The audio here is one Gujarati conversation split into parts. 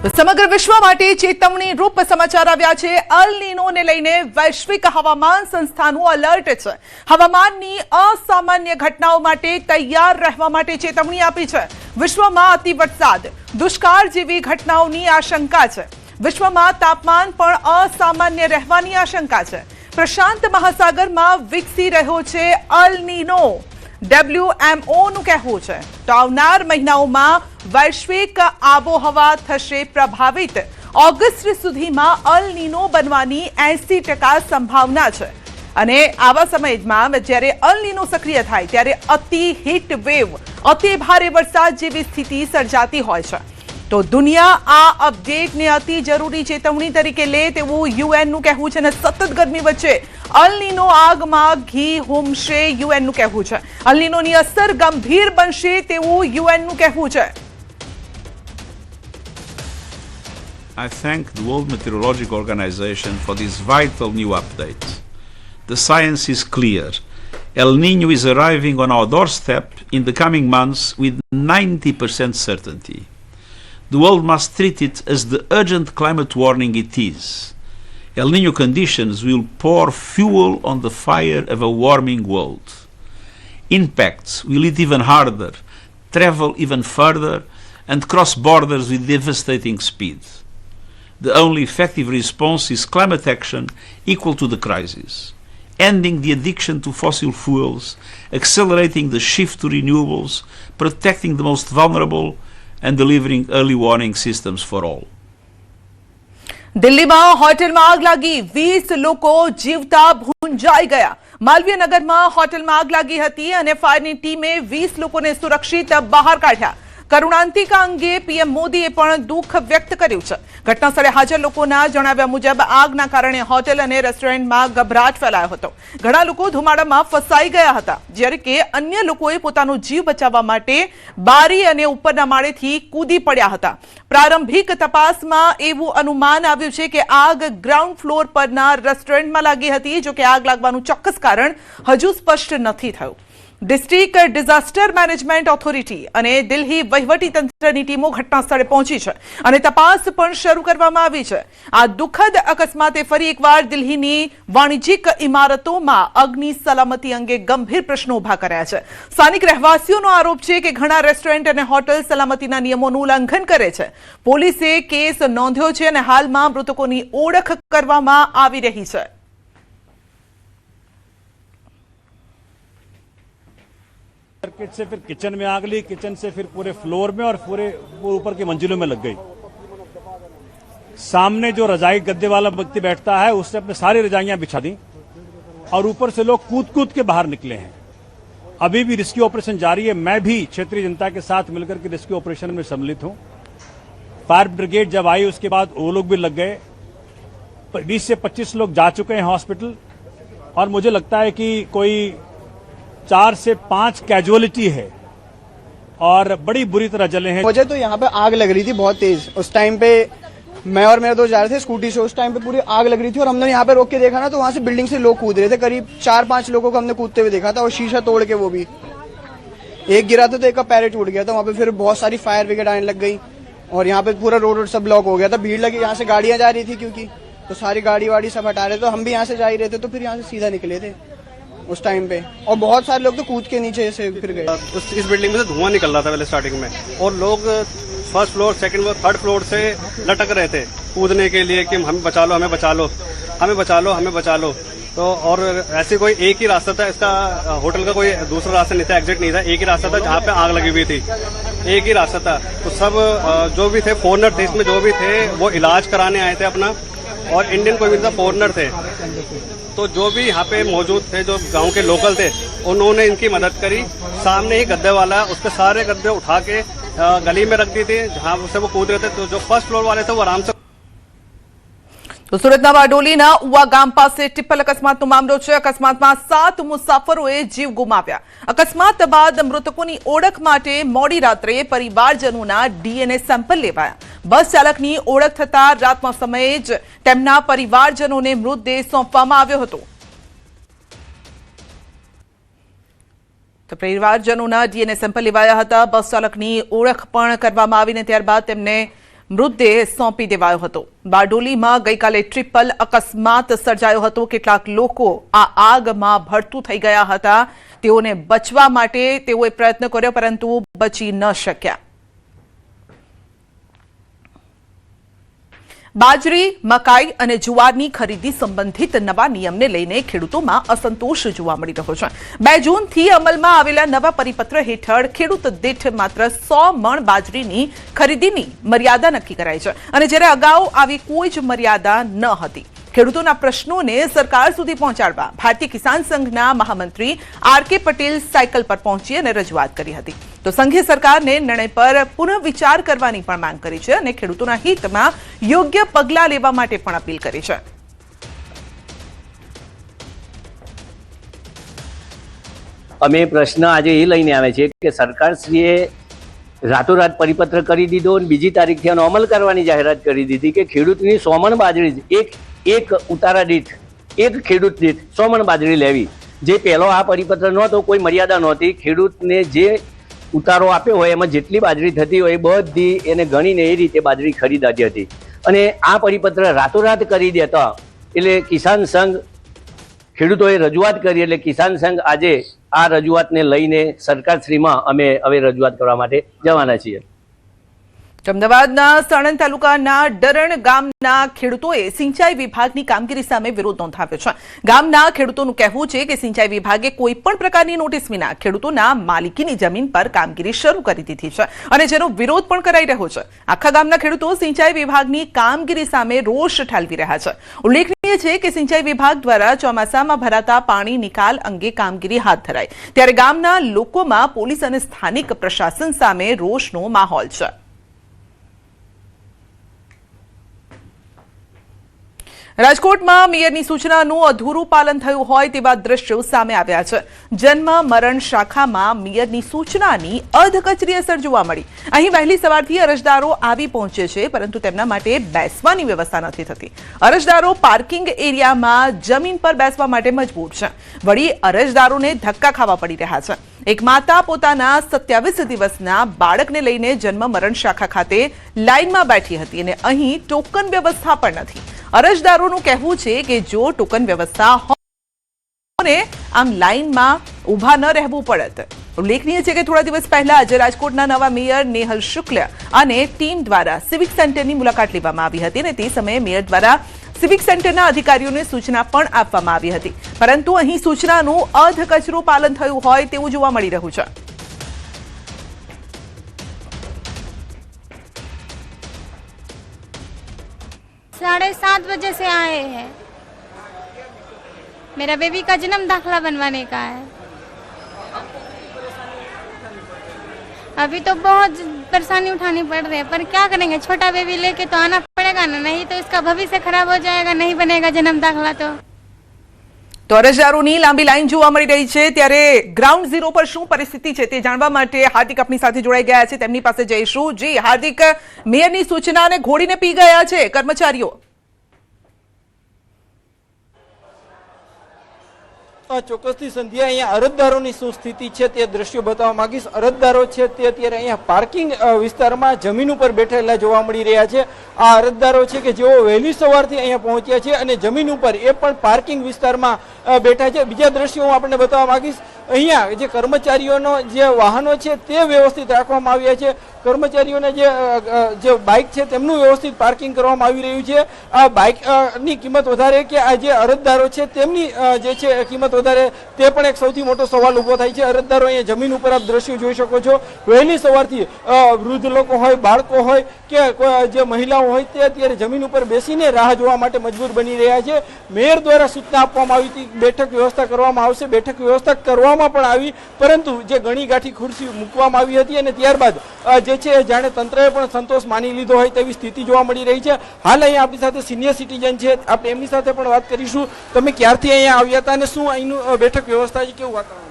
સમગ્ર વિશ્વ માટે ચેતવણી રૂપ સમાચાર આવ્યા છે। અલ નીનોને લઈને વૈશ્વિક હવામાન સંસ્થાનું એલર્ટ છે। હવામાનની અસામાન્ય ઘટનાઓ માટે તૈયાર રહેવા માટે ચેતવણી આપી છે। વિશ્વમાં અતિ વરસાદ, દુષ્કાળ જેવી ઘટનાઓની આશંકા છે। વિશ્વમાં તાપમાન પણ અસામાન્ય રહેવાની આશંકા છે। પ્રશાંત મહાસાગરમાં વિકસી રહ્યો છે અલ નીનો। WMO નું કહેવું છે તો આવનાર મહિનાઓમાં વૈશ્વિક આબોહવા થશે પ્રભાવિત। ઓગસ્ટ સુધીમાં અલ નીનો બનવાની 80% સંભાવના છે અને આવા સમયમાં જ્યારે અલ નીનો સક્રિય થાય ત્યારે અતિ હીટ વેવ, અતિ ભારે વરસાદ જેવી સ્થિતિ સર્જાતી હોય છે। તો દુનિયા આ અપડેટને અતિ જરૂરી ચેતવણી તરીકે લે તેવું UN નું કહેવું છે અને સતત ગરમી વચ્ચે અલ નીનો આગમાં ઘી હોમશે UN નું કહેવું છે। અલ નીનોની અસર ગંભીર બનશે તેવું UN નું કહેવું છે। I thank the World Meteorological Organization for this vital new update. The science is clear. El Niño is arriving on our doorstep in the coming months with 90% certainty. The world must treat it as the urgent climate warning it is. El Niño conditions will pour fuel on the fire of a warming world. Impacts will hit even harder, travel even further, and cross borders with devastating speed. The only effective response is climate action equal to the crisis, ending the addiction to fossil fuels, accelerating the shift to renewables, protecting the most vulnerable, and delivering early warning systems for all. દિલ્હીમાં હોટેલમાં આગ લાગી, 20 લોકો જીવતા ભૂંજાઈ ગયા। માલવીય નગરમાં હોટેલમાં આગ લાગી હતી અને ફાયરની ટીમે 20 લોકોને સુરક્ષિત બહાર કાઢ્યા। કરુણાંતિકા અંગે PM મોદીએ પણ દુઃખ વ્યક્ત કર્યું છે। ઘટના સ્થળે હાજર લોકોના જણાવ્યા મુજબ આગના કારણે હોટેલ અને રેસ્ટોરન્ટમાં ગભરાટ ફેલાયો હતો। ઘણા લોકો ધુમાડામાં ફસાઈ ગયા હતા, જ્યારે કે અન્ય લોકોએ પોતાનો જીવ બચાવવા માટે બારી અને ઉપરના માળેથી કૂદી પડ્યા હતા। પ્રારંભિક તપાસમાં એવું અનુમાન આવ્યું છે કે આગ ગ્રાઉન્ડ ફ્લોર પરના રેસ્ટોરન્ટમાં લાગી હતી, જો કે આગ લાગવાનું ચોક્કસ કારણ હજુ સ્પષ્ટ નથી થયું। ડિસ્ટ્રિક્ટ ડિઝાસ્ટર મેનેજમેન્ટ ઓથોરિટી અને દિલ્હી વહીવટીતંત્રની ટીમો ઘટના સ્થળે પહોંચી છે અને તપાસ પણ શરૂ કરવામાં આવી છે। આ દુઃખદ અકસ્માતે ફરી એકવાર દિલ્હીની વાણિજ્યિક ઇમારતોમાં અગ્નિ સલામતી અંગે ગંભીર પ્રશ્નો ઊભા કર્યા છે। સ્થાનિક રહેવાસીઓનો આરોપ છે કે ઘણા રેસ્ટોરન્ટ અને હોટેલ સલામતીના નિયમોનું ઉલ્લંઘન કરે છે। પોલીસે કેસ નોંધ્યો છે અને હાલમાં મૃતકોની ઓળખ કરવામાં આવી રહી છે। मार्केट से फिर किचन में आग ली, किचन से फिर पूरे फ्लोर में और पूरे ऊपर की मंजिलों में लग गई। सामने जो रजाई गद्दे वाला व्यक्ति बैठता है उसने अपने सारी रजाइयां बिछा दी और ऊपर से लोग कूद कूद के बाहर निकले हैं। अभी भी रेस्क्यू ऑपरेशन जारी है। मैं भी क्षेत्रीय जनता के साथ मिलकर के रेस्क्यू ऑपरेशन में सम्मिलित हूं। फायर ब्रिगेड जब आई उसके बाद वो लोग भी लग गए। 20 से 25 लोग जा चुके हैं हॉस्पिटल और मुझे लगता है कि कोई 4 से 5 कैजुअलिटी है और बड़ी बुरी तरह जले हैं। मुझे तो यहाँ पे आग लग रही थी बहुत तेज। उस टाइम पे मैं और मेरे दोस्त जा रहे थे स्कूटी से। उस टाइम पे पूरी आग लग रही थी और हमने यहाँ पे रोक के देखा ना तो वहां से बिल्डिंग से लोग कूद रहे थे। करीब 4-5 लोगों को हमने कूदते हुए देखा था और शीशा तोड़ के, वो भी एक गिरा था तो एक का पैर टूट गया था। वहाँ पे फिर बहुत सारी फायर ब्रिगेड आने लग गई और यहाँ पे पूरा रोड सब ब्लॉक हो गया था। भीड़ लगी, यहाँ से गाड़ियां जा रही थी क्योंकि, तो सारी गाड़ी वाड़ी सब हटा रहे थे। तो हम भी यहाँ से जा ही रहे थे तो फिर यहाँ से सीधा निकले थे उस टाइम पे और बहुत सारे लोग तो कूद के नीचे से फिर गए। इस बिल्डिंग में से धुआं निकल रहा था पहले स्टार्टिंग में और लोग first floor, second floor, third floor से लटक रहे थे कूदने के लिए कि हमें बचा लो, हमें बचा लो, हमें बचा लो, हमें बचा लो। तो और ऐसे कोई एक ही रास्ता था, इसका होटल का कोई दूसरा रास्ता नहीं था, एग्जिट नहीं था। एक ही रास्ता था जहाँ पे आग लगी हुई थी, एक ही रास्ता था। तो सब जो भी थे फॉरेनर थे, इसमें जो भी थे वो इलाज कराने आए थे अपना, और इंडियन कोई भी था, फॉरेनर थे। तो जो भी यहाँ पे मौजूद थे, जो गांव के लोकल थे, उन्होंने इनकी मदद करी। सामने ही गद्दे वाला, उसके सारे गद्दे उठा के गली में रख दी थी जहाँ से वो कूद रहे थे। तो जो फर्स्ट फ्लोर वाले थे वो आराम से। તો સુરતના બારડોલીના ઉવા ગામ પાસે ટિપ્પલ અકસ્માતનો મામલો છે। અકસ્માતમાં 7 મુસાફરોએ જીવ ગુમાવ્યા। અકસ્માત બાદ મૃતકોની ઓળખ માટે મોડી રાત્રે પરિવારજનોના DNA સેમ્પલ લેવાયા। બસ ચાલકની ઓળખ થતા રાતના સમયે જ તેમના પરિવારજનોને મૃતદેહ સોંપવામાં આવ્યો હતો। તો પરિવારજનોના DNA સેમ્પલ લેવાયા હતા। બસ ચાલકની ઓળખ પણ કરવામાં આવીને ત્યારબાદ તેમને મૃતદેહ સોંપી દેવાયો હતો. બારડોલીમાં ગઈકાલે ટ્રિપલ અકસ્માત સર્જાયો હતો. કેટલાક લોકો આ આગમાં ભડતું થઈ ગયા હતા. તેઓને બચવા માટે તેઓએ પ્રયત્ન કર્યો પરંતુ બચી ન શક્યા. બાજરી, મકાઈ અને જુવારની ખરીદી સંબંધિત નવા નિયમને લઈને ખેડૂતોમાં અસંતોષ જોવા મળી રહ્યો છે. 2 જૂનથી અમલમાં આવેલા નવા પરિપત્ર હેઠળ ખેડૂત દીઠ માત્ર 100 મણ બાજરીની ખરીદીની મર્યાદા નક્કી કરાઈ છે અને જ્યારે અગાઉ આવી કોઈ જ મર્યાદા ન હતી. ખેડૂતોના પ્રશ્નોને સરકાર સુધી પહોંચાડવા ભારતીય કિસાન સંઘના મહામંત્રી આર.કે. પટેલ સાયકલ પર પહોંચી અને રજૂઆત કરી હતી. તો સંઘે સરકારને નિર્ણય પર પુનઃ વિચાર કરવાની પણ માંગ કરી છે અને ખેડૂતોના હિતમાં યોગ્ય પગલાં લેવા માટે પણ અપીલ કરી છે. અમે પ્રશ્ન આજે એ લઈને આવે છે કે સરકારશ્રીએ રાતોરાત પરિપત્ર કરી દીધો અને બીજી તારીખથી આનો અમલ કરવાની જાહેરાત કરી દીધી કે ખેડૂતની 100 મણ બાજરી એક ઉતારા દીઠ એક ખેડૂત દીઠ 100 મણ બાજરી લેવી. જે પહેલો આ પરિપત્ર નહોતો, કોઈ મર્યાદા નહોતી. ખેડૂતને જે ઉતારો આપ્યો હોય એમાં જેટલી બાજરી થતી હોય બધી એને ગણીને એ રીતે બાજરી ખરીદાતી હતી. અને આ પરિપત્ર રાતોરાત કરી દેતા એટલે કિસાન સંઘ ખેડૂતોએ રજૂઆત કરી એટલે કિસાન સંઘ આજે આ રજૂઆતને લઈને સરકારશ્રીમાં અમે હવે રજૂઆત કરવા માટે જવાના છીએ. અમદાવાદના સાણંદ તાલુકાના ડરણ ગામના ખેડૂતોએ સિંચાઈ વિભાગની કામગીરી સામે વિરોધ નોંધાવ્યો છે. ગામના ખેડૂતોનું કહેવું છે કે સિંચાઈ વિભાગે કોઈ પણ પ્રકારની નોટિસ વિના ખેડૂતોના માલિકીની જમીન પર કામગીરી શરૂ કરી દીધી છે અને જેનો વિરોધ પણ કરાઈ રહ્યો છે. આખા ગામના ખેડૂતો સિંચાઈ વિભાગની કામગીરી સામે રોષ ઠાલવી રહ્યા છે. ઉલ્લેખનીય છે કે સિંચાઈ વિભાગ દ્વારા ચોમાસામાં ભરાતા પાણી નિકાલ અંગે કામગીરી હાથ ધરાઈ ત્યારે ગામના લોકોમાં પોલીસ અને સ્થાનિક પ્રશાસન સામે રોષનો માહોલ છે. રાજકોટમાં મેયરની સૂચનાનું અધૂરું પાલન થયું હોય તેવા દ્રશ્યો સામે આવ્યા છે. જન્મ મરણ શાખામાં મેયરની સૂચનાની અધકચરી અસર જોવા મળી. અહીં વહેલી સવારથી અરજદારો આવી પહોંચે છે પરંતુ તેમના માટે બેસવાની વ્યવસ્થા નથી થતી. અરજદારો પાર્કિંગ એરિયામાં જમીન પર બેસવા માટે મજબૂર છે. વળી અરજદારોને ધક્કા ખાવા પડી રહ્યા છે. એક માતા પોતાના 27 દિવસના બાળકને લઈને જન્મ મરણ શાખા ખાતે લાઇનમાં બેઠી હતી અને અહીં ટોકન વ્યવસ્થા પણ નથી. અરજદારોનું કહેવું છે કે જો ટોકન વ્યવસ્થા હોય આમ લાઇનમાં ઊભા ન રહેવું પડત. ઉલ્લેખનીય છે કે થોડા દિવસ પહેલા જ રાજકોટના નવા મેયર નેહલ શુક્લ અને ટીમ દ્વારા સિવિક સેન્ટરની મુલાકાત લેવામાં આવી હતી અને તે સમયે મેયર દ્વારા સિવિક સેન્ટરના અધિકારીઓને સૂચના પણ આપવામાં આવી હતી પરંતુ અહીં સૂચનાનું અધકચરું પાલન થયું હોય તેવું જોવા મળી રહ્યું છે. साढ़े 7 बजे से आए हैं. मेरा बेबी का जन्म दाखला बनवाने का है. अभी तो बहुत परेशानी उठानी पड़ रही है पर क्या करेंगे, छोटा बेबी लेके तो आना पड़ेगा ना, नहीं तो इसका भविष्य खराब हो जाएगा, नहीं बनेगा जन्म दाखला तो અરજદારોની લાંબી લાઈન જોવા મળી રહી છે. ત્યારે ગ્રાઉન્ડ ઝીરો પર શું પરિસ્થિતિ છે તે જાણવા માટે હાર્દિક આપણી સાથે જોડાઈ ગયા છે. તેમની પાસે જઈશું. જી હાર્દિક, મેયરની સૂચનાને ઘોડીને પી ગયા છે કર્મચારીઓ. ચોક્કસથી સંધ્યા અહીંયા અરજદારોની શું સ્થિતિ છે તે દ્રશ્યો બતાવવા માંગીશ. અરજદારો છે તે અત્યારે અહીંયા પાર્કિંગ વિસ્તારમાં જમીન ઉપર બેઠેલા જોવા મળી રહ્યા છે. આ અરજદારો છે કે જેઓ વહેલી સવારથી અહીંયા પહોંચ્યા છે અને જમીન ઉપર એ પણ પાર્કિંગ વિસ્તારમાં બેઠા છે. બીજા દ્રશ્યો હું આપણને બતાવવા માંગીશ. અહીંયા જે કર્મચારીઓનો જે વાહનો છે તે વ્યવસ્થિત રાખવામાં આવ્યા છે. કર્મચારીઓને જે બાઇક છે તેમનું વ્યવસ્થિત પાર્કિંગ કરવામાં આવી રહ્યું છે. આ બાઇકની કિંમત વધારે કે આ જે અરજદારો છે તેમની જે છે કિંમત વધારે તે પણ એક સૌથી મોટો સવાલ ઉભો થાય છે. અરજદારો અહીંયા જમીન ઉપર આપ દ્રશ્યો જોઈ શકો છો. વહેલી સવારથી વૃદ્ધ લોકો હોય, બાળકો હોય કે જે મહિલાઓ હોય તે અત્યારે જમીન ઉપર બેસીને રાહ જોવા માટે મજબૂર બની રહ્યા છે. મેયર દ્વારા સૂચના આપવામાં આવી હતી, બેઠક વ્યવસ્થા કરવામાં આવશે. બેઠક વ્યવસ્થા કરવામાં પણ આવી પરંતુ જે ગણી ગાંઠી ખુરશી મૂકવામાં આવી હતી અને ત્યારબાદ જે છે જાણે તંત્રએ પણ સંતોષ માની લીધો હોય તેવી સ્થિતિ જોવા મળી રહી છે. હાલ અહીંયા આપણી સાથે સિનિયર સિટીઝન છે, આપણે એમની સાથે પણ વાત કરીશું. તમે ક્યારથી અહીંયા આવ્યા હતા અને શું અહીંનું બેઠક વ્યવસ્થા છે, કેવું વાતાવરણ?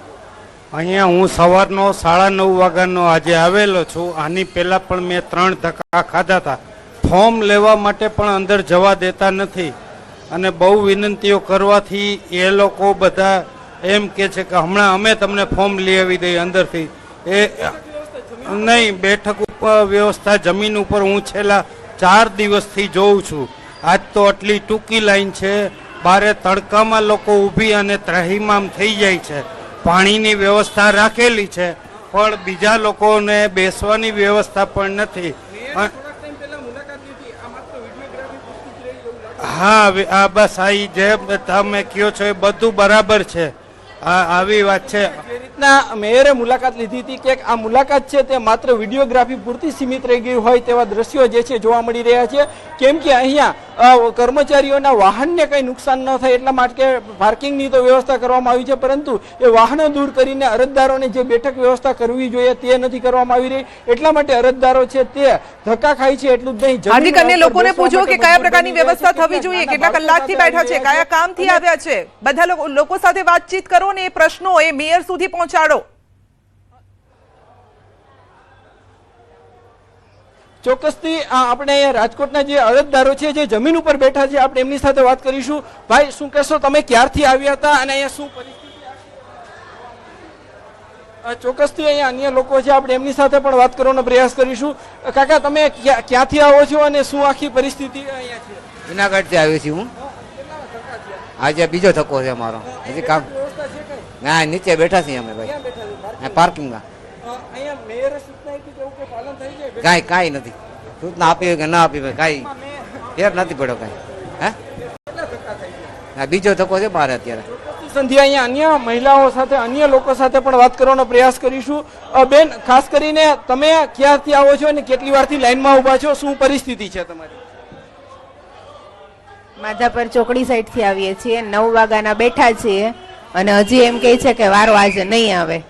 અહીંયા હું સવારનો 9:30 વાગ્યાનો આજે આવેલો છું. આની પહેલા પણ મેં 3 ધક્કા ખાધા હતા. ફોર્મ લેવા માટે પણ અંદર જવા દેતા નથી અને બહુ વિનંતીઓ કરવાથી એ લોકો બધા એમ કે છે કે હમણાં અમે તમને ફોર્મ લઈ આવી દઈએ અંદરથી. એ નહીં, બેઠક ઉપર વ્યવસ્થા જમીન ઉપર હું છેલ્લા 4 દિવસથી જોઉં છું. આજ તો આટલી ટૂંકી લાઈન છે, બારે તડકામાં લોકો ઊભી અને ત્રાહિમામ થઈ જાય છે. પાણીની વ્યવસ્થા રાખેલી છે પણ બીજા લોકોને બેસવાની વ્યવસ્થા પણ નથી. હા, આ બસ આ જે તમે કહો છો એ બધું બરાબર છે. આવી વાત છે. જે રીતના મેયરે મુલાકાત લીધી હતી કે આ મુલાકાત છે તે માત્ર વિડીયોગ્રાફી પૂરતી સીમિત રહી ગઈ હોય તેવા દ્રશ્યો જે છે જોવા મળી રહ્યા છે. કેમ કે અહીંયા કર્મચારીઓના વાહનને કંઈ નુકસાન ન થાય એટલા માટે પાર્કિંગની તો વ્યવસ્થા કરવામાં આવી છે, પરંતુ એ વાહનો દૂર કરીને અરજદારોને જે બેઠક વ્યવસ્થા કરવી જોઈએ તે નથી કરવામાં આવી રહી. એટલા માટે અરજદારો છે તે ધક્કા ખાય છે. એટલું જ નહીં, હાર્દિક, અન્ય લોકોને પૂછો કે કયા પ્રકારની વ્યવસ્થા થવી જોઈએ, કેટલા કલાકથી બેઠા છે, કયા કામથી આવ્યા છે, બધા લોકો સાથે વાતચીત કરો ને એ પ્રશ્નો એ મેયર સુધી પહોંચાડો. ચોક્કસથી આપણે અહીંયા રાજકોટના જે અરજદારો છે જે જમીન ઉપર બેઠા છે આપણે એમની સાથે વાત કરીશું. ભાઈ, શું કહેશો, તમે ક્યારથી આવ્યા હતા અને અહીંયા શું પરિસ્થિતિ? ચોક્કસથી અહીંયા અન્ય લોકો છે આપણે એમની સાથે પણ વાત કરવાનો પ્રયાસ કરીશું. કાકા, તમે ક્યાંથી આવો છો અને શું આખી પરિસ્થિતિ અહીંયા છે? જુનાગઢથી આવ્યો છું હું. આજે બીજો ધક્કો છે અમારો. હજી કામ ના, નીચે બેઠા છીએ અમે ભાઈ, પાર્કિંગમાં. અહીંયા મેયરે સૂચના આપી કે એવું કંઈ પાલન થઈ જાય? કાંઈ નથી. સૂચના આપી હોય કે ના આપી હોય કાંઈ ફેર નથી પડ્યો કાંઈ. હે, હા, બીજો ધક્કો છે મારે અત્યારે. સંધ્યા અહીંયા અન્ય મહિલાઓ સાથે અન્ય લોકો સાથે પણ વાત કરવાનો પ્રયાસ કરીશું. બેન, ખાસ કરીને તમે ક્યાંથી આવો છો અને કેટલી વારથી લાઈનમાં ઊભા છો, શું પરિસ્થિતિ છે તમારી? માધાપર ચોકડી સાઈડ થી આવીએ છીએ, 9 વાગ્યાના બેઠા છીએ અને હજી એમ કહે છે કે વારો આજે નહીં આવે.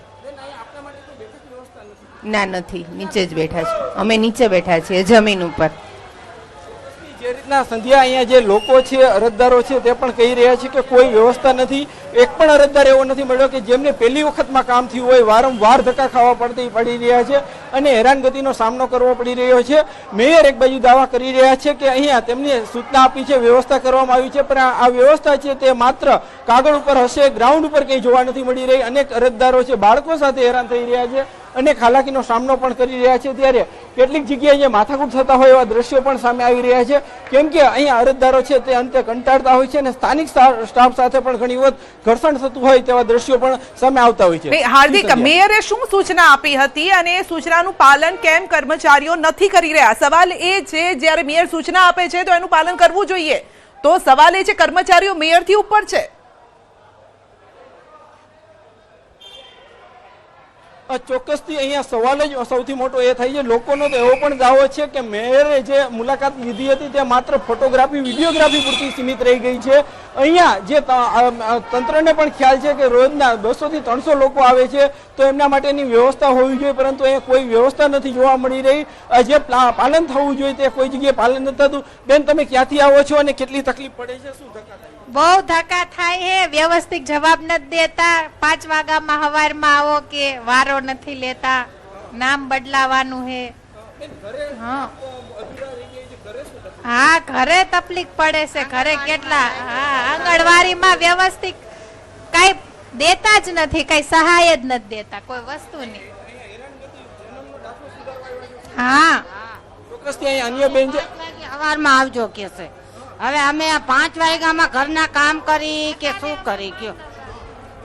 ના, નથી, નીચે જ બેઠા છે, અમે નીચે બેઠા છીએ જમીન ઉપર. જે રીતના સંધ્યા અહીંયા જે લોકો છે અરજદારો છે તે પણ કહી રહ્યા છે કે કોઈ વ્યવસ્થા નથી. એક પણ અરજદાર એવો નથી મળ્યો કે જેમને પહેલી વખતમાં કામ થયું હોય, વારંવાર ધક્કા ખાવા પડી રહ્યા છે અને હેરાનગતિનો સામનો કરવો પડી રહ્યો છે. મેયર એક બાજુ દાવા કરી રહ્યા છે કે અહીંયા તેમને સૂચના આપી છે, વ્યવસ્થા કરવામાં આવી છે, પણ આ વ્યવસ્થા છે તે માત્ર કાગળ ઉપર હશે, ગ્રાઉન્ડ ઉપર કંઈ જોવા નથી મળી રહી. અનેક અરજદારો છે બાળકો સાથે હેરાન થઈ રહ્યા છે, અનેક હાલાકીનો સામનો પણ કરી રહ્યા છે. ત્યારે કેટલીક જગ્યાએ જે માથાકૂટ થતા હોય એવા દ્રશ્યો પણ સામે આવી રહ્યા છે. કેમ કે અહીંયા અરજદારો છે તે અંતે કંટાળતા હોય છે અને સ્થાનિક સ્ટાફ સાથે પણ ઘણી વખત ઘર્ષણ થતું હોય તેવા દ્રશ્યો પણ સામે આવતા હોય છે. હાર્દિક, મેયરે શું સૂચના આપી હતી અને એ સૂચનાનું પાલન કેમ કર્મચારીઓ નથી કરી રહ્યા? સવાલ એ છે, જ્યારે મેયર સૂચના આપે છે તો એનું પાલન કરવું જોઈએ. તો સવાલ એ છે, કર્મચારીઓ મેયરથી ઉપર છે. ચોક્કસથી અહીંયા સવાલ જ સૌથી મોટો એ થાય છે. લોકોનો તો એવો પણ દાવો છે કે મેયરે જે મુલાકાત લીધી હતી તે માત્ર ફોટોગ્રાફી, વિડીયોગ્રાફી પૂરતી સીમિત રહી ગઈ છે. અહીંયા જે તંત્રને પણ ખ્યાલ છે કે રોજના 200 થી 300 લોકો આવે છે તો એમના માટેની વ્યવસ્થા હોવી જોઈએ, પરંતુ અહીંયા કોઈ વ્યવસ્થા નથી જોવા મળી રહી. જે પાલન થવું જોઈએ તે કોઈ જગ્યાએ પાલન નથી થતું. બેન, તમે ક્યાંથી આવો છો અને કેટલી તકલીફ પડે છે, શું ધક્કા થાય? બહુ ધક્કા થાય હે, વ્યવસ્થિત જવાબ નથી દેતા. 5 વાગ્યામાં હવારમાં આવો કે વારો નથી લેતા, નામ બદલાવાનું હે. હા, ઘરે તકલીફ પડે છે. ઘરે કેટલા, હા, આંગણવાડીમાં વ્યવસ્થિત કઈ દેતા જ નથી, કઈ સહાય જ નથી દેતા કોઈ વસ્તુની. હા, ચોક્કસથી અહીંયા અન્ય બેન છે. સવારમાં આવજો કે છે. હવે અમે 5 વાગ્યામાં ઘરના કામ કરી કે શું કરી કયો?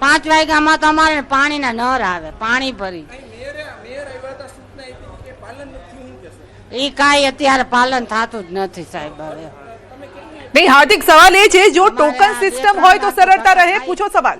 5 વાગ્યામાં તો અમારે પાણીના નળ આવે, પાણી ભરી. એ કાંઈ અત્યારે પાલન થતું જ નથી સાહેબ. હવે નહીં હાર્દિક, સવાલ એ છે, જો ટોકન સિસ્ટમ હોય તો સરળતા રહે. પૂછો સવાલ.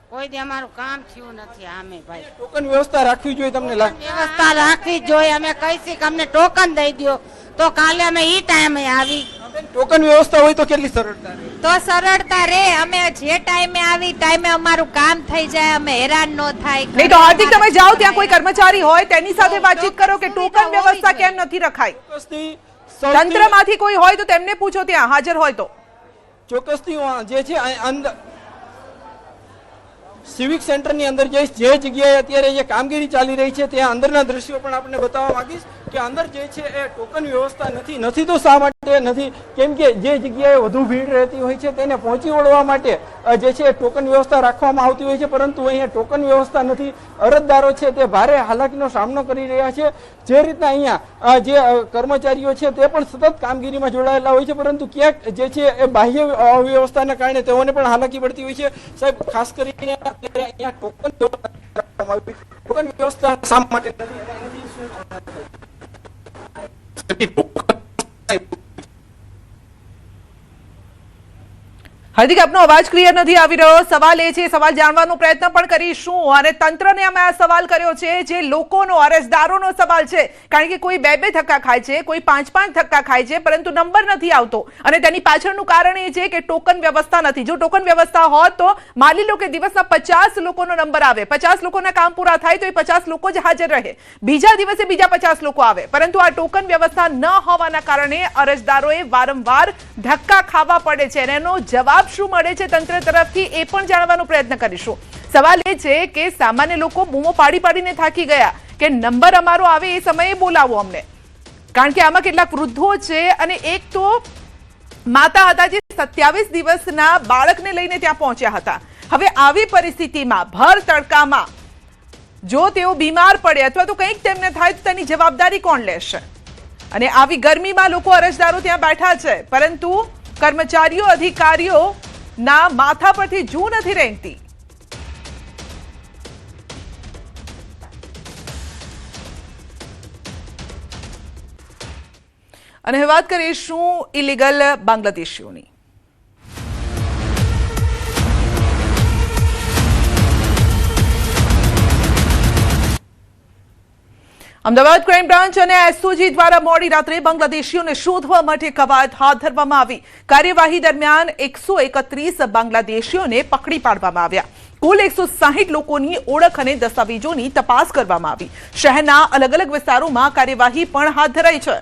કોઈ દી અમારું કામ થયું નથી. આમે ભાઈ ટોકન વ્યવસ્થા રાખવી જોઈએ, તમને લાગે? વ્યવસ્થા રાખવી જોઈએ. અમે કહીશું કે અમને ટોકન દઈ દો તો કાલે અમે ઈ ટાઈમે આવી. ટોકન વ્યવસ્થા હોય તો કેટલી સરળતા રહે? તો સરળતા રે. અમે જે ટાઈમે આવી ટાઈમે અમારું કામ થઈ જાય, અમે હેરાન ન થાય. નહીં તો હાર્દિક, તમે જાઓ ત્યાં કોઈ કર્મચારી હોય તેની સાથે વાતચીત કરો કે ટોકન વ્યવસ્થા કેમ નથી રખાઈ. તંત્રમાંથી કોઈ હોય તો તેમને પૂછો, ત્યાં હાજર હોય તો. ચોક્કસથી જે છે અંદર સિવિક સેન્ટરની અંદર જે જગ્યાએ અત્યારે જે કામગીરી ચાલી રહી છે ત્યાં અંદરના દ્રશ્યો પણ આપણે બતાવવા માંગીશ કે અંદર જે છે એ ટોકન વ્યવસ્થા નથી તો શા માટે તે નથી, કેમ કે જે જગ્યાએ વધુ ભીડ રહેતી હોય છે તેને પહોંચી વળવા માટે જે છે ટોકન વ્યવસ્થા રાખવામાં આવતી હોય છે, પરંતુ અહીંયા ટોકન વ્યવસ્થા નથી. અરજદારો છે તે ભારે હાલાકીનો સામનો કરી રહ્યા છે. જે રીતના અહીંયા જે કર્મચારીઓ છે તે પણ સતત કામગીરીમાં જોડાયેલા હોય છે, પરંતુ ક્યાંક જે છે એ બાહ્ય અવ્યવસ્થાના કારણે તેઓને પણ હાલાકી પડતી હોય છે. સાહેબ, ખાસ કરીને અહીંયા ટોકન વ્યવસ્થા શા માટે હાર્દિક, આપનો અવાજ ક્લિયર નથી આવી રહ્યો. સવાલ એ છે, સવાલ જાણવાનો પ્રયત્ન પણ કરીશું અને તંત્રને અમે આ સવાલ કર્યો છે, જે લોકોનો, અરજદારોનો સવાલ છે. કારણ કે કોઈ બે ધક્કા ખાય છે, કોઈ પાંચ ધક્કા ખાય છે, પરંતુ નંબર નથી આવતો અને તેની પાછળનું કારણ એ છે કે ટોકન વ્યવસ્થા નથી. જો ટોકન વ્યવસ્થા હોત તો માની લો કે દિવસના 50 લોકોનો નંબર આવે, 50 લોકોના કામ પૂરા થાય તો એ 50 લોકો જ હાજર રહે, બીજા દિવસે બીજા 50 લોકો આવે. પરંતુ આ ટોકન વ્યવસ્થા ન હોવાના કારણે અરજદારોએ વારંવાર ધક્કા ખાવા પડે છે અને એનો જવાબ શું મળે છે તંત્ર તરફથી એ પણ જાણવાનો પ્રયત્ન કરીશું. સવાલ એ છે કે સામાન્ય લોકો બૂમો પાડીને થાકી ગયા કે નંબર અમારો આવે એ સમયે બોલાવો અમને. કારણ કે આમાં કેટલાક વૃદ્ધો છે અને એક તો માતા હતા જે 27 દિવસના બાળકને લઈને ત્યાં પહોંચ્યા હતા. હવે આવી પરિસ્થિતિમાં ભર તડકામાં જો તેઓ બીમાર પડે અથવા તો કંઈક તેમને થાય તો તેની જવાબદારી કોણ લેશે? અને આવી ગરમીમાં લોકો અરજદારો ત્યાં બેઠા છે, પરંતુ કર્મચારીઓ, અધિકારીઓ ના માથા પરથી જૂ નથી રેંગતી. અને હવે વાત કરીશું ઇલીગલ બાંગ્લાદેશીઓની. અમદાવાદ ક્રાઇમ બ્રાન્ચ અને એસઓજી દ્વારા મોડી રાત્રે બાંગ્લાદેશીઓને શોધવા માટે કવાયત હાથ ધરવામાં આવી. કાર્યવાહી દરમિયાન 131 બાંગ્લાદેશીઓને પકડી પાડવામાં આવ્યા. કુલ 160 લોકોની ઓળખ અને દસ્તાવેજોની તપાસ કરવામાં આવી. શહેરના અલગ અલગ વિસ્તારોમાં કાર્યવાહી પણ હાથ ધરાઈ છે.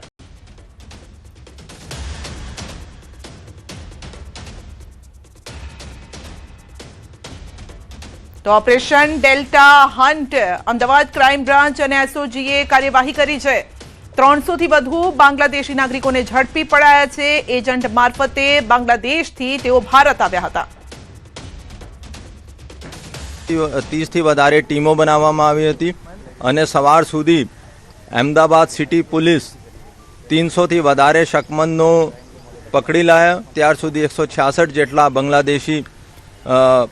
તો operation delta hunt Ahmedabad crime branch અને એસઓજીએ કાર્યવાહી કરી છે. 300 થી વધુ બાંગ્લાદેશી નાગરિકોને ઝડપી પડાયા છે. એજન્ટ મારફતે બાંગ્લાદેશથી તેઓ ભારત આવ્યા હતા. 30 થી વધારે ટીમો બનાવવામાં આવી હતી અને સવાર સુધી અમદાવાદ સિટી પોલીસ 300 થી વધારે શકમંદનો પકડી લાયા. ત્યાર સુધી 166 જેટલા બાંગ્લાદેશી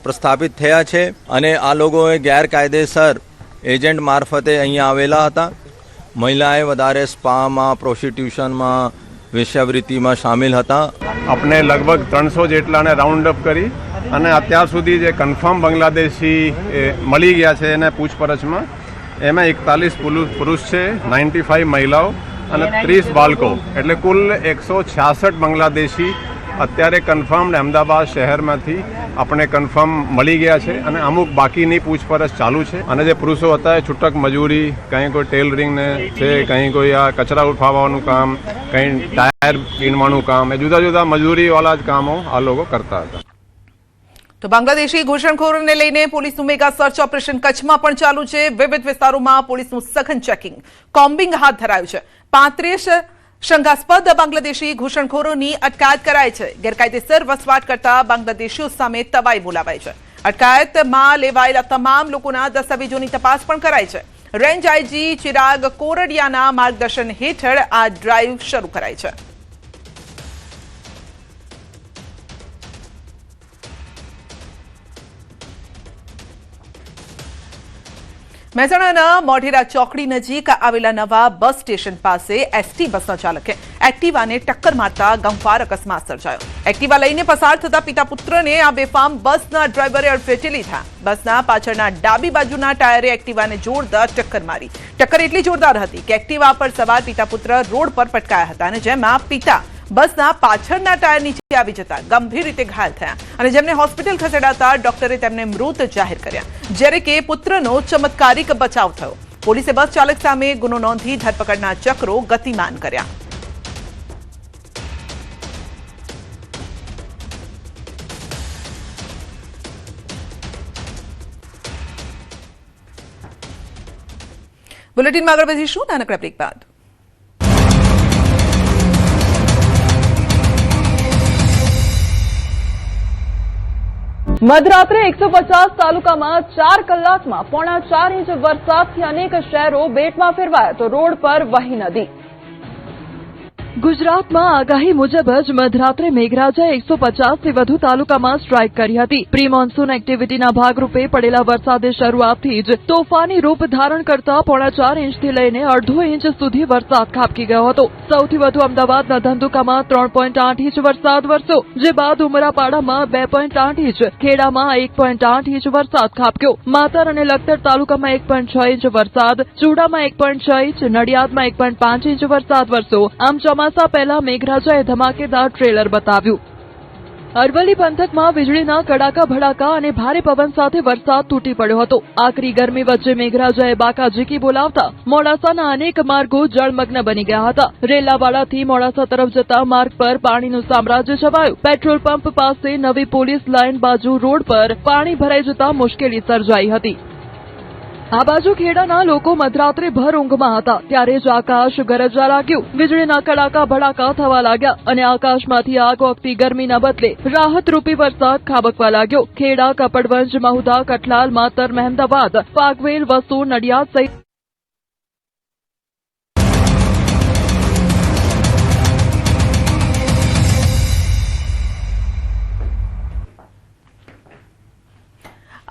પ્રસ્થાપિત થયા છે અને આ લોકોએ ગેરકાયદેસર એજન્ટ મારફતે અહીંયા આવેલા હતા. મહિલાએ વધારે સ્પામાં, પ્રોસ્ટિટ્યુશનમાં, વેશ્યાવૃત્તિમાં સામેલ હતા. આપણે લગભગ 300 જેટલાને રાઉન્ડ અપ કરી અને અત્યાર સુધી જે કન્ફર્મ બાંગ્લાદેશી મળી ગયા છે એને પૂછપરછમાં એમાં 41 પુરુષ છે, 95 મહિલાઓ અને 30 બાળકો, એટલે કુલ 166 બાંગ્લાદેશી અત્યારે કન્ફર્મ અમદાવાદ શહેરમાંથી આપણે કન્ફર્મ મળી ગયા છે અને અમુક બાકીની પૂછપરછ ચાલુ છે. અને જે પુરુષો હતા એ છૂટક મજૂરી, કંઈ કોઈ ટેલરિંગ ને છે, કંઈ કોઈ આ કચરા ઉઠાવવાનું કામ, કંઈ ટાયર બીનવાનું કામ, એ જુદા જુદા મજૂરીવાળા જ કામો આ લોકો કરતા હતા. તો બાંગ્લાદેશી ઘૂસણખોરોને લઈને પોલીસનું મેગા સર્ચ ઓપરેશન કચ્છમાં પણ ચાલુ છે. વિવિધ વિસ્તારોમાં પોલીસનું સઘન ચેકિંગ, કોમ્બિંગ હાથ ધરાયું છે. 35 શંકાસ્પદ બાંગ્લાદેશી ઘૂસણખોરોની અટકાયત કરાઈ છે. ગેરકાયદેસર વસવાટ કરતા બાંગ્લાદેશીઓ સામે તવાઈ બોલાવાઈ છે. અટકાયતમાં લેવાયેલા તમામ લોકોના દસ્તાવેજોની તપાસ પણ કરાઈ છે. રેન્જ આઈજી ચિરાગ કોરડિયાના માર્ગદર્શન હેઠળ આ ડ્રાઈવ શરૂ કરાઈ છે. મહેસાણાના મોઢેરા ચોકડી નજીક આવેલા નવા બસ સ્ટેશન પાસે એસટી બસના ચાલકે એક્ટિવાને ટક્કર મારતા ગમખ્વાર અકસ્માત સર્જાયો. એક્ટિવા લઈને પસાર થતા પિતા પુત્રને આ બેફામ બસના ડ્રાઈવરે અડફેટે લીધા. બસના પાછળના ડાબી બાજુના ટાયરે એક્ટિવાને જોરદાર ટક્કર મારી. ટક્કર એટલી જોરદાર હતી કે એક્ટિવા પર સવાર પિતા પુત્ર રોડ પર પટકાયા હતા અને જેમાં પિતા બસના પાછળના ટાયર નીચે આવી જતા ગંભીર રીતે ઘાયલ થયા અને જેમને હોસ્પિટલ ખસેડાતા ડોક્ટરે તેમને મૃત જાહેર કર્યા, જ્યારે કે પુત્રનો ચમત્કારિક બચાવ થયો. પોલીસે બસ ચાલક સામે ગુનો નોંધી ધરપકડના ચક્રો ગતિમાન કર્યા. બુલેટિનમાં આગળ વધીશું નાનકડા બ્રેક બાદ. મધરાત્રે 150 તાલુકામાં 4 કલાકમાં 4.5 ઇંચ વરસાદથી અનેક શહેરો બેટમાં ફેરવાયા તો રોડ પર વહી નદી. ગુજરાતમાં આગાહી મુજબ જ મધરાત્રે મેઘરાજાએ 150થી વધુ તાલુકામાં સ્ટ્રાઇક કરી હતી. પ્રી મોન્સૂન એક્ટિવિટીના ભાગરૂપે પડેલા વરસાદે શરૂઆતથી જ તોફાની રૂપ ધારણ કરતા 4.5 ઇંચથી લઈને અડધો ઇંચ સુધી વરસાદ ખાબકી ગયો હતો. સૌથી વધુ અમદાવાદના ધંધુકામાં 3.8 ઇંચ વરસાદ વરસ્યો, જે બાદ ઉમરાપાડામાં 2.8 ઇંચ, ખેડામાં 1.8 ઇંચ વરસાદ ખાબક્યો. માતર અને લખતર તાલુકામાં 1.6 ઇંચ વરસાદ, ચૂડામાં 1.6 ઇંચ, નડિયાદમાં 1.5 ઇંચ વરસાદ વરસ્યો. આમ ચોમાસા પહેલા મેઘરાજાએ ધમાકેદાર ટ્રેલર બતાવ્યું. અરવલ્લી પંથકમાં વીજળીના કડાકા ભડાકા અને ભારે પવન સાથે વરસાદ તૂટી પડ્યો હતો. આકરી ગરમી વચ્ચે મેઘરાજાએ બાકા ઝીકી બોલાવતા મોડાસાના અનેક માર્ગો જળમગ્ન બની ગયા હતા. રેલાવાડાથી મોડાસા તરફ જતા માર્ગ પર પાણીનું સામ્રાજ્ય છવાયું. પેટ્રોલ પંપ પાસે નવી પોલીસ લાઇન બાજુ રોડ પર પાણી ભરાઈ જતા મુશ્કેલી સર્જાઈ હતી. આ બાજુ ખેડાના લોકો મધરાત્રે ભર ઊંઘમાં હતા ત્યારે જ આકાશ ગરજવા લાગ્યું. વીજળીના કડાકા ભડાકા થવા લાગ્યા અને આકાશમાંથી આગ ઓગતી ગરમીના બદલે રાહતરૂપી વરસાદ ખાબકવા લાગ્યો. ખેડા, કપડવંજ, મહુધા, કઠલાલ, માતર, મહેમદાવાદ, પાગવેલ, વસુ, નડિયાદ સહિત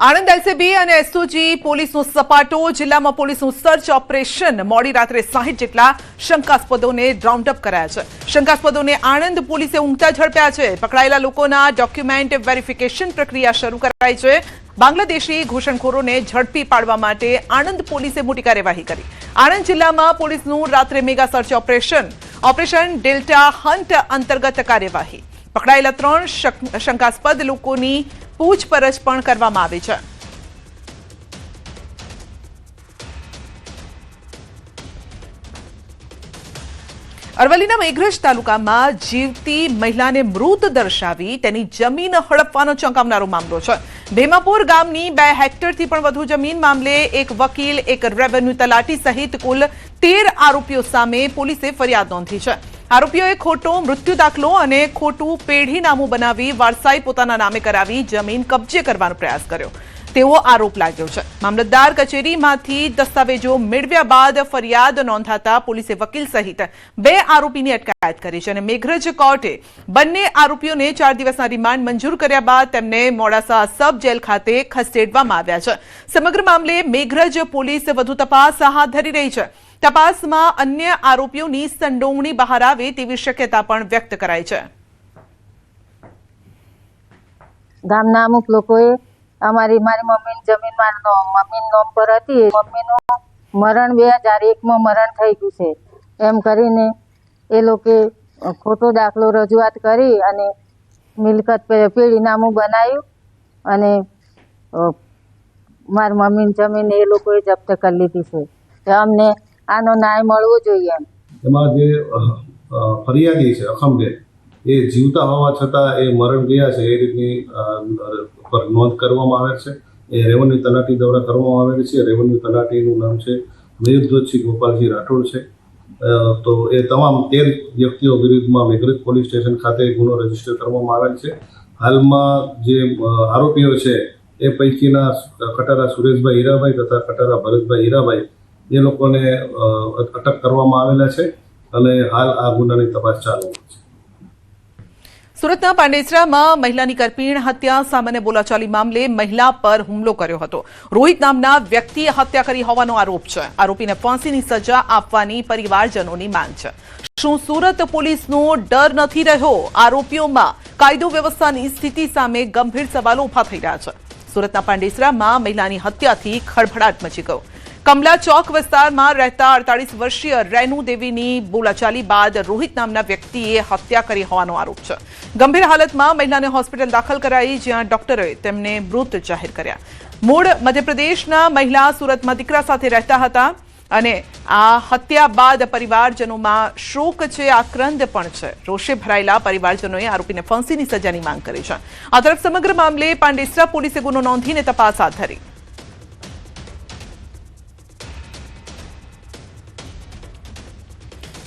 આણંદ એલસીબી અને એસઓજી પોલીસનો સપાટો. જિલ્લામાં પોલીસનું સર્ચ ઓપરેશન. મોડી રાત્રે 60 જેટલા શંકાસ્પદોને રાઉન્ડ અપ કરાયા છે. શંકાસ્પદોને આણંદ પોલીસે ઊંઘતા ઝડપ્યા છે. પકડાયેલા લોકોના ડોક્યુમેન્ટ વેરિફિકેશન પ્રક્રિયા શરૂ કરાઈ છે. બાંગ્લાદેશી ઘૂસણખોરોને ઝડપી પાડવા માટે આણંદ પોલીસે મોટી કાર્યવાહી કરી. આણંદ જિલ્લામાં પોલીસનું રાત્રે mega search operation delta hunt અંતર્ગત કાર્યવાહી. પકડાયેલા 3 શંકાસ્પદ લોકોની પૂછપરછ પણ કરવામાં આવી છે. અરવલ્લીના મેઘરજ તાલુકામાં જીવતી મહિલાને મૃત દર્શાવી તેની જમીન હડપવાનો ચોંકાવનારો મામલો છે. ભેમાપુર ગામની 2 હેક્ટરથી પણ વધુ જમીન મામલે એક વકીલ, એક રેવન્યુ તલાટી સહિત કુલ 13 આરોપીઓ સામે પોલીસે ફરિયાદ નોંધી છે. આરોપીઓએ ખોટો મૃત્યુ દાખલો અને ખોટું પેઢીનામું બનાવી વારસાઈ પોતાના નામે કરાવી જમીન કબજે કરવાનો પ્રયાસ કર્યો તેવો આરોપ લાગ્યો છે. મામલતદાર કચેરીમાંથી દસ્તાવેજો મેળવ્યા બાદ ફરિયાદ નોંધાતા પોલીસે વકીલ સહિત 2 આરોપીની અટકાયત કરી છે અને મેઘરજ કોર્ટે બંને આરોપીઓને 4 દિવસના રિમાન્ડ મંજૂર કર્યા બાદ તેમને મોડાસા સબ જેલ ખાતે ખસેડવામાં આવ્યા છે. સમગ્ર મામલે મેઘરજ પોલીસ વધુ તપાસ હાથ ધરી રહી છે. તપાસમાં અન્ય આરોપીઓની સંડોવણી બહાર આવે તેવી શક્યતા પણ વ્યક્ત કરાઈ છે. ગામના અમુક લોકોએ મારી મમ્મીની જમીન મમ્મીના નામ પર હતી. મમ્મીનું મરણ 2001માં મરણ થઈ ગયું છે એમ કરીને એ લોકો ખોટો દાખલો રજૂઆત કરી અને મિલકત પેઢીનામું બનાવ્યું અને મારી મમ્મીની જમીન એ લોકોએ જપ્ત કરી લીધી છે. અમને આનો ન્યાય મળવો જોઈએ. એમાં જે ફરિયાદી છે અખમબેન, એ જીવતા હોવા છતાં એ મરણ ગયા છે એ રીતની પર નોંધ કરવામાં આવે છે. એ રેવન્યુ તલાટી દ્વારા કરવામાં આવેલી છે. રેવન્યુ તલાટીનું નામ છે મયુરધ્વજસિંહ ગોપાલજી રાઠોડ છે. તો એ તમામ 13 વ્યક્તિઓ વિરુદ્ધમાં મેઘરજ પોલીસ સ્ટેશન ખાતે ગુનો રજીસ્ટર કરવામાં આવેલ છે. હાલમાં જે આરોપીઓ છે એ પૈકીના કટારા સુરેશભાઈ હીરાભાઈ તથા કટારા ભરતભાઈ હીરાભાઈ એ લોકોને અટક કરવામાં આવેલા છે અને હાલ આ ગુનાની તપાસ ચાલુ છે. સુરતના પાંડેસરામાં મહિલાની કરપીણ હત્યા. સામાન્ય બોલાચાલી મામલે મહિલા પર હુમલો કર્યો હતો. રોહિત નામના વ્યક્તિએ હત્યા કરી હોવાનો આરોપ છે. આરોપીને ફાંસીની સજા આપવાની પરિવારજનોની માંગ છે. શું સુરત પોલીસનો ડર નથી રહ્યો? આરોપીઓમાં કાયદો વ્યવસ્થાની સ્થિતિ સામે ગંભીર સવાલો ઉભા થઈ રહ્યા છે. સુરતના પાંડેસરામાં મહિલાની હત્યાથી ખળભળાટ મચી ગયો. કમલા ચોક વિસ્તારમાં રહેતા 48 વર્ષીય રેનુ દેવીની બોલાચાલી બાદ રોહિત નામના વ્યક્તિએ હત્યા કરી હોવાનો આરોપ છે. ગંભીર હાલતમાં મહિલાને હોસ્પિટલ દાખલ કરાઈ, જ્યાં ડોક્ટરોએ તેમને મૃત જાહેર કર્યા. મૂળ મધ્યપ્રદેશના મહિલા સુરતમાં દીકરા સાથે રહેતા હતા અને આ હત્યા બાદ પરિવારજનોમાં શોક છે, આક્રંદ પણ છે. રોષે ભરાયેલા પરિવારજનોએ આરોપીને ફાંસીની સજાની માંગ કરી છે. આ તરફ સમગ્ર મામલે પાંડેસરા પોલીસે ગુનો નોંધીને તપાસ હાથ ધરી.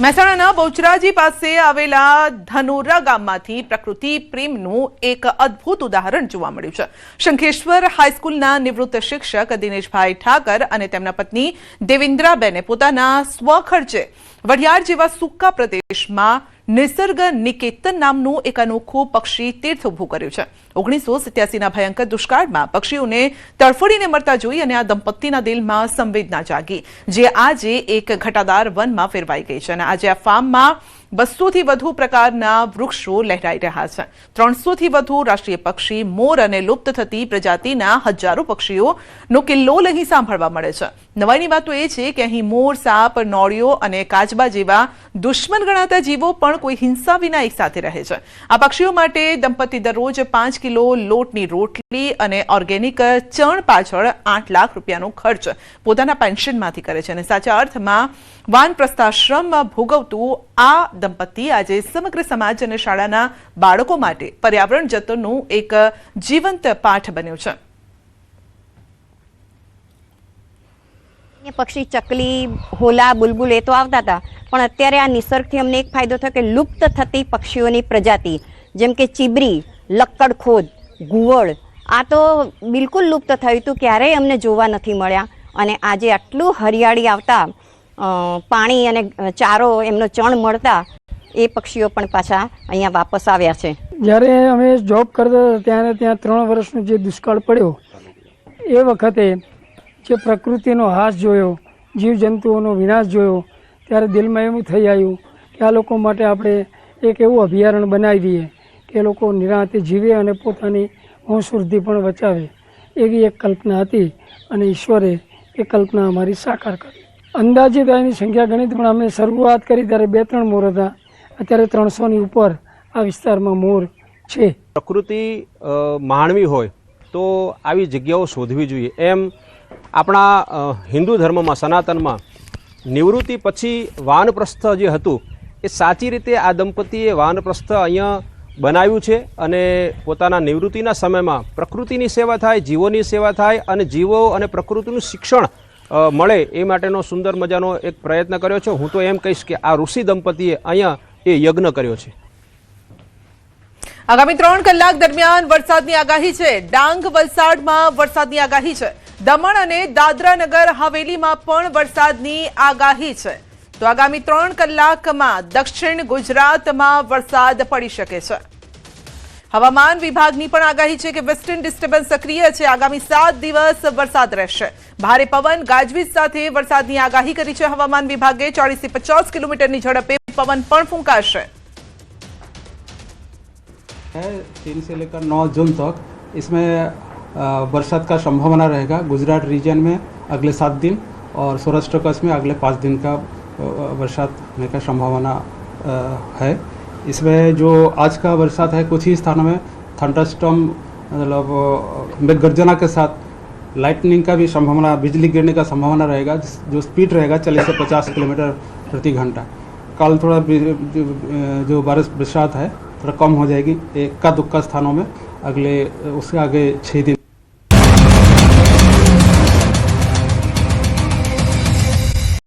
મહેસાણાના બહુચરાજી પાસે આવેલા ધનોરા ગામમાંથી પ્રકૃતિ પ્રેમનું એક અદ્ભુત ઉદાહરણ જોવા મળ્યું છે. શંખેશ્વર હાઈસ્કૂલના નિવૃત્ત શિક્ષક દિનેશભાઈ ઠાકર અને તેમના પત્ની દેવેન્દ્રાબેને પોતાના સ્વખર્ચે વઢિયાર જેવા સૂકા પ્રદેશમાં નિસર્ગ નિકેતન નામનું એક અનોખું પક્ષી તીર્થ ઊભું કર્યું છે. 1987ના ભયંકર દુષ્કાળમાં પક્ષીઓને તડફડીને મરતા જોઈ અને આ દંપતીના દિલમાં સંવેદના જાગી, જે આજે એક ઘટાદાર વનમાં ફેરવાઈ ગઈ છે. અને આજે આ ફાર્મમાં 200થી વધુ પ્રકારના વૃક્ષો લહેરાઈ રહ્યા છે. 300થી વધુ રાષ્ટ્રીય પક્ષી, મોર અને લુપ્ત થતી પ્રજાતિના હજારો પક્ષીઓનો કિલ્લોલ અહીં સાંભળવા મળે છે. નવાઈની વાત તો એ છે કે અહીં મોર, સાપ, નોળિયો અને કાચબા જેવા દુશ્મન ગણાતા જીવો પણ કોઈ હિંસા વિના એક સાથે રહે છે. આ પક્ષીઓ માટે દંપતી દરરોજ 5 કિલો લોટની રોટલી અને ઓર્ગેનિક ચણ પાછળ 8 લાખ રૂપિયાનો ખર્ચ પોતાના પેન્શનમાંથી કરે છે. અને સાચા અર્થમાં વાનપ્રસ્થાશ્રમ ભોગવતું આ દંપતી આજે સમગ્ર સમાજ અને શાળાના બાળકો માટે પર્યાવરણ જતનનું એક જીવંત પાઠ બન્યું છે. પક્ષી ચકલી, હોલા, બુલબુલ એ તો આવતા હતા, પણ અત્યારે આ નિસર્ગથી અમને એક ફાયદો થયો કે લુપ્ત થતી પક્ષીઓની પ્રજાતિ જેમ કે ચીબરી, લક્કડખોદ, ઘુવડ, આ તો બિલકુલ લુપ્ત થયું હતું, ક્યારેય અમને જોવા નથી મળ્યા. અને આજે આટલું હરિયાળી આવતા, પાણી અને ચારો એમનો ચણ મળતા એ પક્ષીઓ પણ પાછા અહીંયા વાપસ આવ્યા છે. જ્યારે અમે જોબ કરતા હતા ત્યારે ત્યાં 3 વર્ષનો જે દુષ્કાળ પડ્યો એ વખતે જે પ્રકૃતિનો હાશ જોયો, જીવજંતુઓનો વિનાશ જોયો, ત્યારે દિલમાં એવું થઈ આવ્યું કે આ લોકો માટે આપણે એક એવું અભયારણ્ય બનાવી દઈએ કે એ લોકો નિરાંતે જીવે અને પોતાની વંશવૃદ્ધિ પણ બચાવે. એવી એક કલ્પના હતી અને ઈશ્વરે એ કલ્પના અમારી સાકાર કરી. અંદાજિત એની સંખ્યા ગણિત, પણ અમે શરૂઆત કરી ત્યારે 2-3 મોર હતા, અત્યારે 300ની ઉપર આ વિસ્તારમાં મોર છે. પ્રકૃતિ માણવી હોય તો આવી જગ્યાઓ શોધવી જોઈએ. એમ આપણા હિન્દુ ધર્મમાં, સનાતનમાં નિવૃત્તિ પછી વાનપ્રસ્થ જે હતું એ સાચી રીતે આ દંપતીએ વાનપ્રસ્થ અહીંયા બનાવ્યું છે. અને પોતાના નિવૃત્તિના સમયમાં પ્રકૃતિની સેવા થાય, જીવોની સેવા થાય અને જીવો અને પ્રકૃતિનું શિક્ષણ મળે એ માટેનો સુંદર મજાનો એક પ્રયત્ન કર્યો છે. હું તો એમ કહીશ કે આ ઋષિ દંપતીએ અહીંયા એ યજ્ઞ કર્યો છે. આગામી 3 કલાક દરમિયાન વરસાદની આગાહી છે. ડાંગ, વલસાડમાં વરસાદની આગાહી છે. દમણ અને દાદરા નગર હવેલીમાં પણ વરસાદની આગાહી છે. તો આગામી 3 કલાકમાં દક્ષિણ ગુજરાતમાં વરસાદ પડી શકે છે. હવામાન વિભાગની પણ આગાહી છે કે વેસ્ટર્ન ડિસ્ટર્બન્સ સક્રિય છે. આગામી 7 દિવસ વરસાદ રહેશે. ભારે પવન, ગાજવીજ સાથે વરસાદની આગાહી કરી છે હવામાન વિભાગે. 40 થી 50 કિલોમીટરની ઝડપે પવન પણ ફૂંકાશે. 3 से लेकर 9 जून तक इसमें बरसात का संभावना रहेगा. गुजरात रीजन में अगले 7 दिन और सौराष्ट्र कच्छ में अगले 5 दिन का बरसात होने का संभावना है. इसमें जो आज का बरसात है, कुछ ही स्थानों में थंडरस्टॉर्म मतलब मेघ गर्जना के साथ लाइटनिंग का भी संभावना, बिजली गिरने का संभावना रहेगा, जो स्पीड रहेगा 40 से 50 किलोमीटर प्रति घंटा. कल थोड़ा जो बरसात है थोड़ा कम हो जाएगी, 1 का 2 स्थानों में. अगले उसके आगे 6 दिन